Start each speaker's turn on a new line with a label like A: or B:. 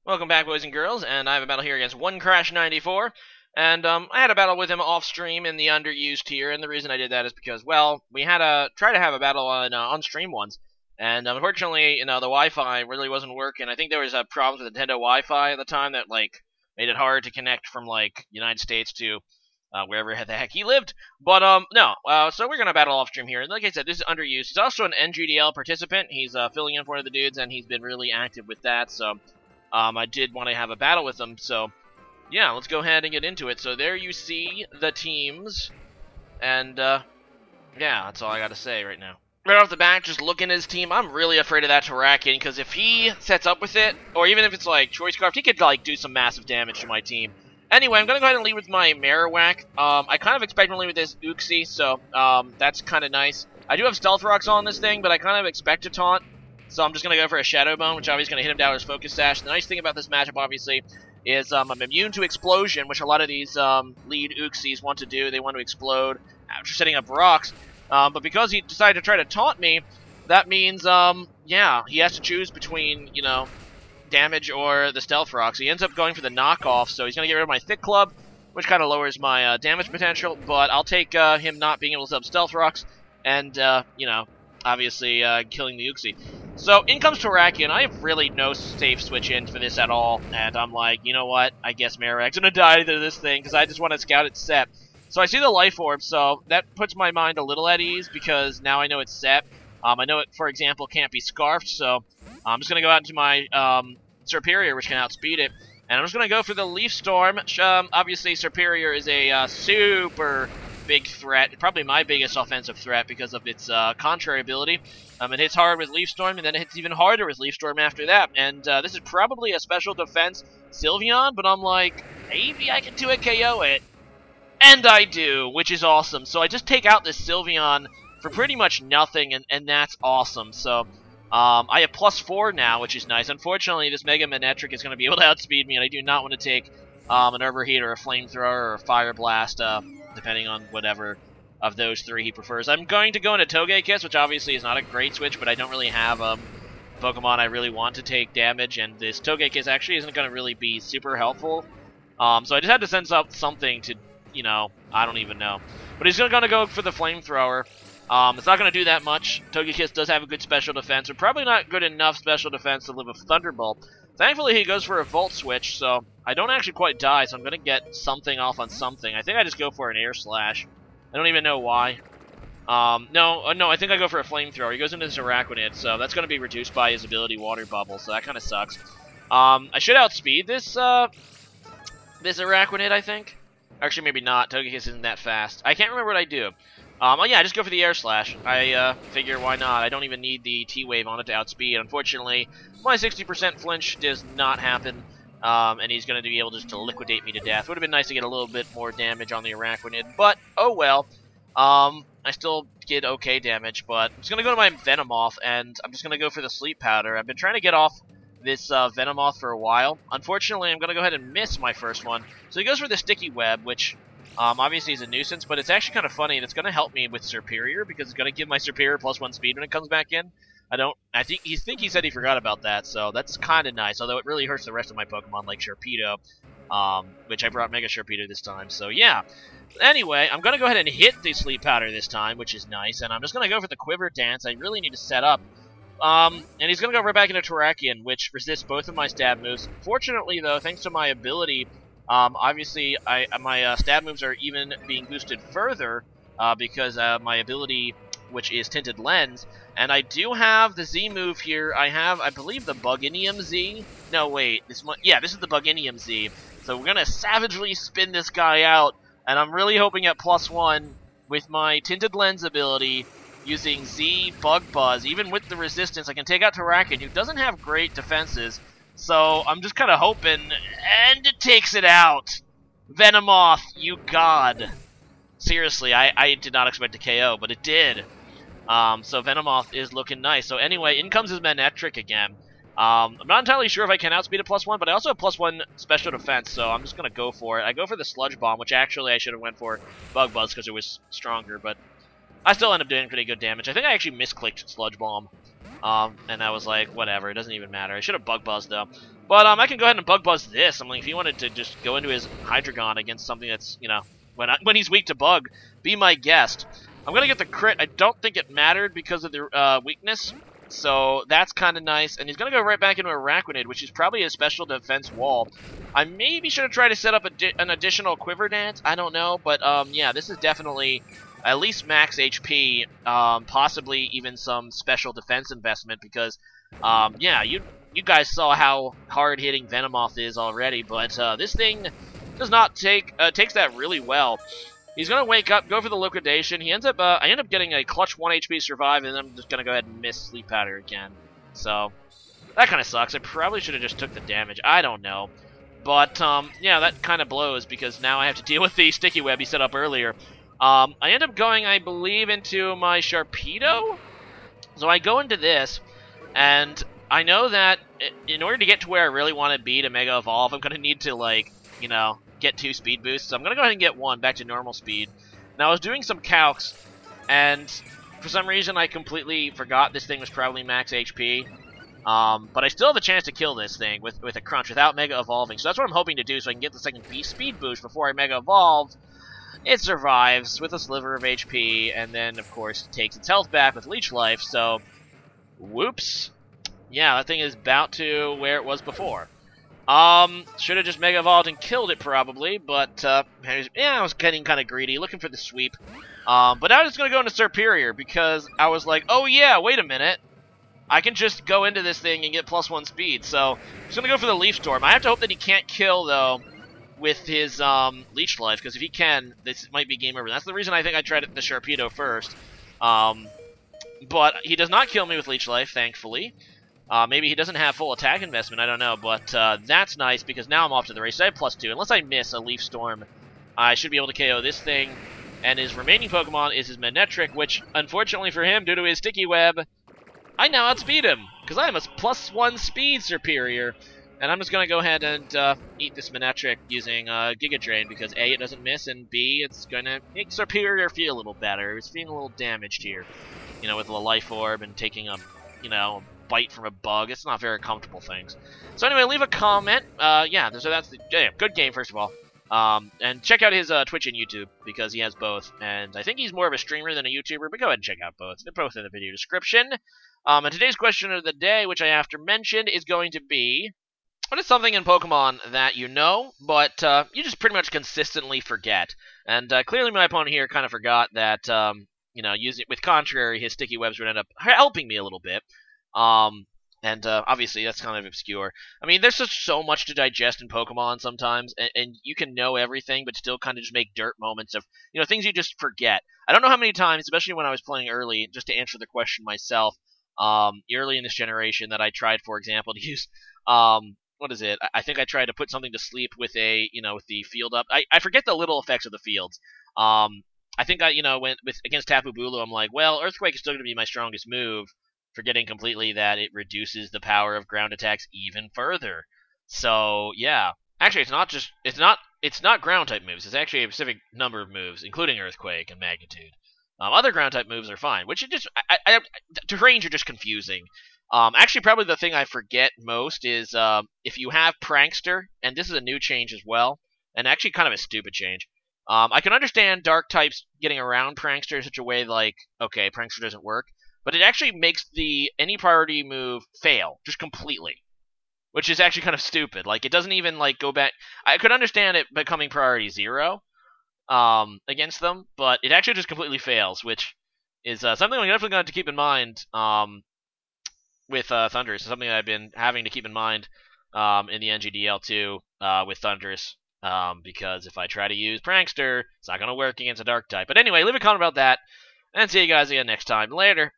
A: Welcome back, boys and girls, and I have a battle here against 1crash94, and I had a battle with him off-stream in the Underused tier, and the reason I did that is because, well, we had to try to have a battle on-stream once, and unfortunately, the Wi-Fi really wasn't working. I think there was problems with Nintendo Wi-Fi at the time that, made it hard to connect from, United States to wherever the heck he lived. But, no, so we're going to battle off-stream here. And like I said, this is Underused. He's also an NGDL participant. He's filling in for one of the dudes, and he's been really active with that, so I did want to have a battle with him. So, yeah, let's go ahead and get into it. So there you see the teams, and, yeah, that's all I got to say right now. Right off the bat, just looking at his team, I'm really afraid of that Terrakion, because if he sets up with it, or even if it's, Choice Scarf, he could, do some massive damage to my team. Anyway, I'm going to go ahead and lead with my Marowak. I kind of expect to lead with this Uxie, so that's kind of nice. I do have Stealth Rocks on this thing, but I kind of expect to taunt, so I'm just going to go for a Shadow Bone, which obviously is going to hit him down with his Focus Sash. The nice thing about this matchup, obviously, is I'm immune to Explosion, which a lot of these lead Uxies want to do. They want to explode after setting up rocks. But because he decided to try to taunt me, that means, yeah, he has to choose between, damage or the Stealth Rocks. He ends up going for the knockoff, so he's going to get rid of my Thick Club, which kind of lowers my damage potential, but I'll take him not being able to set up Stealth Rocks, and, obviously killing the Uxie. So, in comes Terrakion. I have really no safe switch-in for this at all, and I'm like, you know what, I guess Marowak's going to die to this thing, because I just want to scout its set. So I see the Life Orb, so that puts my mind a little at ease, because now I know it's set. I know it, for example, can't be Scarfed, so I'm just going to go out into my Superior, which can outspeed it. And I'm just going to go for the Leaf Storm. Obviously, Superior is a super big threat. Probably my biggest offensive threat because of its contrary ability. It hits hard with Leaf Storm, and then it hits even harder with Leaf Storm after that. And this is probably a special defense Sylveon, but I'm like, maybe I can 2-hit KO it. And I do, which is awesome. So I just take out this Sylveon for pretty much nothing, and that's awesome. So I have +4 now, which is nice. Unfortunately, this Mega Manectric is going to be able to outspeed me, and I do not want to take an Overheat or a Flamethrower or a Fire Blast, depending on whatever of those three he prefers. I'm going to go into Togekiss, which obviously is not a great switch, but I don't really have Pokemon I really want to take damage, and this Togekiss actually isn't going to really be super helpful. So I just had to sense up something to, I don't even know. But he's going to go for the Flamethrower. It's not going to do that much. Togekiss does have a good special defense, but probably not good enough special defense to live with Thunderbolt. Thankfully, he goes for a Volt Switch, so I don't actually quite die, so I'm going to get something off on something. I think I just go for an Air Slash. I don't even know why. No, I think I go for a Flamethrower. He goes into his Araquanid, so that's going to be reduced by his ability Water Bubble, so that kind of sucks. I should outspeed this Araquanid, I think. Actually, maybe not. Togekiss isn't that fast. I can't remember what I do. Oh yeah, I just go for the Air Slash. I figure why not. I don't even need the T-Wave on it to outspeed. Unfortunately, my 60% flinch does not happen, and he's going to be able just to liquidate me to death. Would have been nice to get a little bit more damage on the Araquanid, but oh well. I still get okay damage, but I'm just going to go to my Venomoth, and I'm just going to go for the Sleep Powder. I've been trying to get off this Venomoth for a while. Unfortunately, I'm going to go ahead and miss my first one. So he goes for the Sticky Web, which obviously is a nuisance, but it's actually kind of funny, and it's going to help me with Superior, because it's going to give my Superior +1 speed when it comes back in. I think he said he forgot about that, so that's kind of nice, although it really hurts the rest of my Pokemon, like Sharpedo, which I brought Mega Sharpedo this time, so yeah. Anyway, I'm going to go ahead and hit the Sleep Powder this time, which is nice, and I'm just going to go for the Quiver Dance. I really need to set up. And he's going to go right back into Terrakion, which resists both of my stab moves. Fortunately, though, thanks to my ability, obviously, my stab moves are even being boosted further because my ability, which is Tinted Lens, and I do have the Z move here. I have, I believe, the Buginium Z. No, wait, this is the Buginium Z. So we're gonna savagely spin this guy out, and I'm really hoping at +1 with my Tinted Lens ability, using Z Bug Buzz. Even with the resistance, I can take out Terrakion, who doesn't have great defenses. So I'm just kind of hoping, and it takes it out. Venomoth, you god. Seriously, I did not expect a KO, but it did. So Venomoth is looking nice. So anyway, in comes his Manectric again. I'm not entirely sure if I can outspeed a +1, but I also have +1 special defense, so I'm just going to go for it. I go for the Sludge Bomb, which actually I should have went for Bug Buzz because it was stronger, but I still end up doing pretty good damage. I think I actually misclicked Sludge Bomb. And I was like, whatever, it doesn't even matter. I should have Bug Buzzed, though. But I can go ahead and Bug Buzz this. I'm like, if he wanted to just go into his Hydreigon against something that's, you know, when he's weak to Bug, be my guest. I'm going to get the crit. I don't think it mattered because of the weakness, so that's kind of nice. And he's going to go right back into Araquanid, which is probably a special defense wall. I maybe should have tried to set up an additional Quiver Dance. I don't know, but yeah, this is definitely at least max HP, possibly even some special defense investment because, yeah, you guys saw how hard-hitting Venomoth is already, but this thing does not takes that really well. He's going to wake up, go for the liquidation. He ends up, I end up getting a clutch 1 HP survive, and I'm just going to go ahead and miss Sleep Powder again. So, that kind of sucks. I probably should have just took the damage. I don't know. But, yeah, that kind of blows, because now I have to deal with the Sticky Web he set up earlier. I end up going, I believe, into my Sharpedo. So I go into this, and I know that in order to get to where I really want to be to Mega Evolve, I'm going to need to, like, you know, get 2 speed boosts. So I'm going to go ahead and get 1 back to normal speed. Now, I was doing some calcs, and for some reason I completely forgot this thing was probably max HP. But I still have a chance to kill this thing with a Crunch without Mega Evolving. So that's what I'm hoping to do so I can get the second Beast Speed boost before I Mega Evolve. It survives with a sliver of HP, and then, of course, takes its health back with Leech Life, so whoops. Yeah, that thing is about to where it was before. Should have just Mega Evolved and killed it, probably, but, yeah, I was getting kind of greedy, looking for the sweep. But now I'm just going to go into Superior, because I was like, oh yeah, wait a minute. I can just go into this thing and get +1 speed, so I'm just going to go for the Leaf Storm. I have to hope that he can't kill, though, with his Leech Life, because if he can, this might be game over. That's the reason I think I tried the Sharpedo first. But he does not kill me with Leech Life, thankfully. Maybe he doesn't have full attack investment, I don't know, but that's nice, because now I'm off to the race. I have +2. Unless I miss a Leaf Storm, I should be able to KO this thing, and his remaining Pokemon is his Manectric, which, unfortunately for him, due to his Sticky Web, I now outspeed him, because I am a +1 speed superior. And I'm just going to go ahead and eat this Manectric using Giga Drain, because A, it doesn't miss, and B, it's going to make Superior feel a little better. It's feeling a little damaged here, you know, with the Life Orb and taking a, you know, bite from a bug. It's not very comfortable things. So anyway, leave a comment. Yeah, so that's the, yeah, good game, first of all. And check out his Twitch and YouTube, because he has both. And I think he's more of a streamer than a YouTuber, but go ahead and check out both. They're both in the video description. And today's question of the day, which I have to mention, is going to be, what is something in Pokemon that you know, but you just pretty much consistently forget? And clearly my opponent here kind of forgot that, you know, using with Contrary, his Sticky Webs would end up helping me a little bit. And obviously that's kind of obscure. I mean, there's just so much to digest in Pokemon sometimes, and you can know everything, but still kind of just make dirt moments of, you know, things you just forget. I don't know how many times, especially when I was playing early, just to answer the question myself, early in this generation that I tried, for example, to use, what is it? I think I tried to put something to sleep with a, you know, with the field up. I forget the little effects of the fields. I think I, you know, went with against Tapu Bulu, I'm like, well, Earthquake is still going to be my strongest move, forgetting completely that it reduces the power of ground attacks even further. So yeah, actually, it's not ground type moves. It's actually a specific number of moves, including Earthquake and Magnitude. Other ground type moves are fine, which are just terrains are just confusing. Actually, probably the thing I forget most is if you have Prankster, and this is a new change as well, and actually kind of a stupid change. I can understand Dark types getting around Prankster in such a way like, okay, Prankster doesn't work, but it actually makes the any priority move fail just completely, which is actually kind of stupid. Like, it doesn't even like go back. I could understand it becoming priority 0 against them, but it actually just completely fails, which is something I'm definitely going to keep in mind. With Thundurus, it's something I've been having to keep in mind in the NGDL2 with Thundurus, because if I try to use Prankster, it's not going to work against a Dark type. But anyway, leave a comment about that, and see you guys again next time. Later.